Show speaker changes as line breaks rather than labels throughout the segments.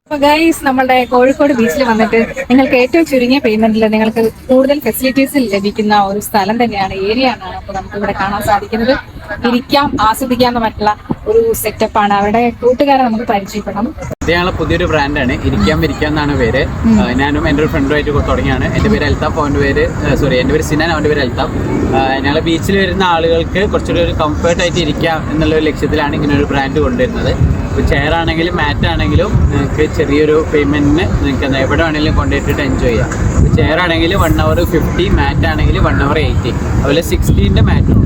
അപ്പൊ ഗൈസ്, നമ്മുടെ കോഴിക്കോട് ബീച്ചിൽ വന്നിട്ട് നിങ്ങൾക്ക് ഏറ്റവും ചുരുങ്ങിയ പേയ്മെന്റിൽ നിങ്ങൾക്ക് കൂടുതൽ ഫെസിലിറ്റീസ് ലഭിക്കുന്ന ഒരു സ്ഥലം തന്നെയാണ്, ഏരിയ ആണ്. അപ്പൊ നമുക്ക് ഇവിടെ കാണാൻ സാധിക്കുന്നത് ഇരിക്കാം, ആസ്വദിക്കാന്ന് മറ്റുള്ള ഒരു സെറ്റപ്പ് ആണ്. അവിടെ കൂട്ടുകാരെ നമുക്ക് പരിചയപ്പെടാം.
ഇത് ഞങ്ങളെ പുതിയൊരു ബ്രാൻഡാണ്, ഇരിക്കാം എന്നാണ് പേര്. ഞാനും എൻ്റെ ഒരു ഫ്രണ്ടുമായിട്ട് തുടങ്ങിയാണ്. എൻ്റെ പേര് അൽത്താഫ്, എൻ്റെ പേര് സിനാൻ, അവൻ്റെ പേര് അൽത്താഫ്. ഞങ്ങൾ ബീച്ചിൽ വരുന്ന ആളുകൾക്ക് കുറച്ചുകൂടി ഒരു കംഫർട്ടായിട്ട് ഇരിക്കാം എന്നുള്ള ഒരു ലക്ഷ്യത്തിലാണ് ഇങ്ങനെ ഒരു ബ്രാൻഡ് കൊണ്ടുവരുന്നത്. ഇപ്പോൾ ചെയർ ആണെങ്കിലും മാറ്റ് ആണെങ്കിലും നിങ്ങൾക്ക് ചെറിയൊരു പേയ്മെൻറ്റിന് നിങ്ങൾക്ക് എവിടെ വേണമെങ്കിലും കൊണ്ടുപോയിട്ട് എൻജോയ് ചെയ്യാം. ചെയർ ആണെങ്കിൽ 1 hour 50, മാറ്റ് ആണെങ്കിൽ 1 hour 80, അതുപോലെ 60ൻ്റെ മാറ്റും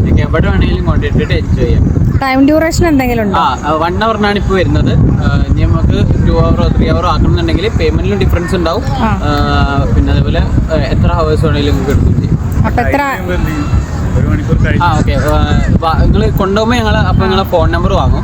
നിങ്ങൾക്ക് എവിടെ വേണമെങ്കിലും കൊണ്ടുപോയിട്ട് എൻജോയ് ചെയ്യാം.
ടൈം ഡ്യൂറേഷൻ എന്തെങ്കിലും
1 hour ഇപ്പോൾ വരുന്നത്. ഇനി നമുക്ക് 2 hour 3 hour ആക്കണമെന്നുണ്ടെങ്കിൽ പേയ്മെന്റിലും ഡിഫറൻസ് ഉണ്ടാവും. പിന്നെ അതേപോലെ എത്ര ഹവേഴ്സ് വേണമെങ്കിലും നിങ്ങൾക്ക് എടുക്കും ചെയ്യും. ഓക്കെ, നിങ്ങൾ കൊണ്ടുപോകുമ്പോൾ നിങ്ങളെ ഫോൺ നമ്പർ വാങ്ങും.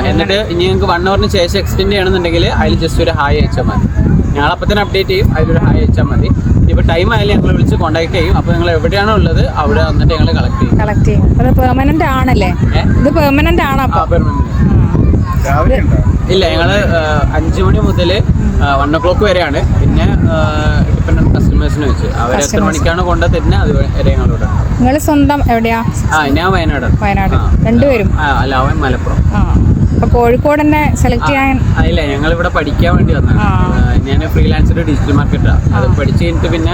എന്നിട്ട് ഇനി നിങ്ങൾക്ക് 1 hour ശേഷം എക്സ്റ്റെൻഡ് ചെയ്യണമെന്നുണ്ടെങ്കിൽ അതിൽ ജസ്റ്റ് ഒരു ഹായ് അയച്ചാൽ മതി. ഞങ്ങളപ്പോൾ തന്നെ അപ്ഡേറ്റ് ചെയ്യും, അതിലൊരു ഹായ് അയച്ചാൽ മതി. ഇപ്പോൾ ടൈം ആയാലും ഞങ്ങൾ വിളിച്ച് കോൺടാക്ട് ചെയ്യും. അപ്പോൾ നിങ്ങൾ എവിടെയാണോ ഉള്ളത് അവിടെ വന്നിട്ട് ഞങ്ങൾ കളക്ട് ചെയ്യും.
അത് പെർമനന്റ് ആണല്ലേ? ഇത് പെർമനന്റ് ആണോ?
ഇല്ല, ഞങ്ങൾ 5 മണി മുതൽ 1 o'clock വരെയാണ്. പിന്നെ ഡിപ്പെൻഡന്റ് കസ്റ്റമേഴ്സിനെ വെച്ച് അവർ എത്ര മണിക്കാണ് കൊണ്ടുതരുന്നത് അതുവരെ ഞങ്ങളിവിടെ.
നിങ്ങൾ സ്വന്തം എവിടെയാ?
ഞാൻ വയനാട്.
രണ്ടുപേരും?
അല്ല, അവൻ മലപ്പുറം.
അപ്പൊ കോഴിക്കോട് തന്നെ സെലക്ട് ചെയ്യാൻ?
ഇല്ല, ഞങ്ങൾ ഇവിടെ പഠിക്കാൻ വേണ്ടി വന്നതാണ്. ഞാൻ ഫ്രീലാൻസർ ഡിജിറ്റൽ മാർക്കറ്റാണ്. അത് പഠിച്ചു കഴിഞ്ഞിട്ട് പിന്നെ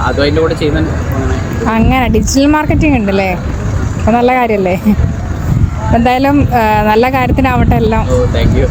അതും അതിൻ്റെ കൂടെ ചെയ്യുന്നുണ്ട്.
അങ്ങനെ ഡിജിറ്റൽ മാർക്കറ്റിംഗ് ഉണ്ടല്ലേ? അപ്പൊ നല്ല കാര്യല്ലേ? എന്തായാലും നല്ല കാര്യത്തിനാവട്ടെ എല്ലാം.
Thank you.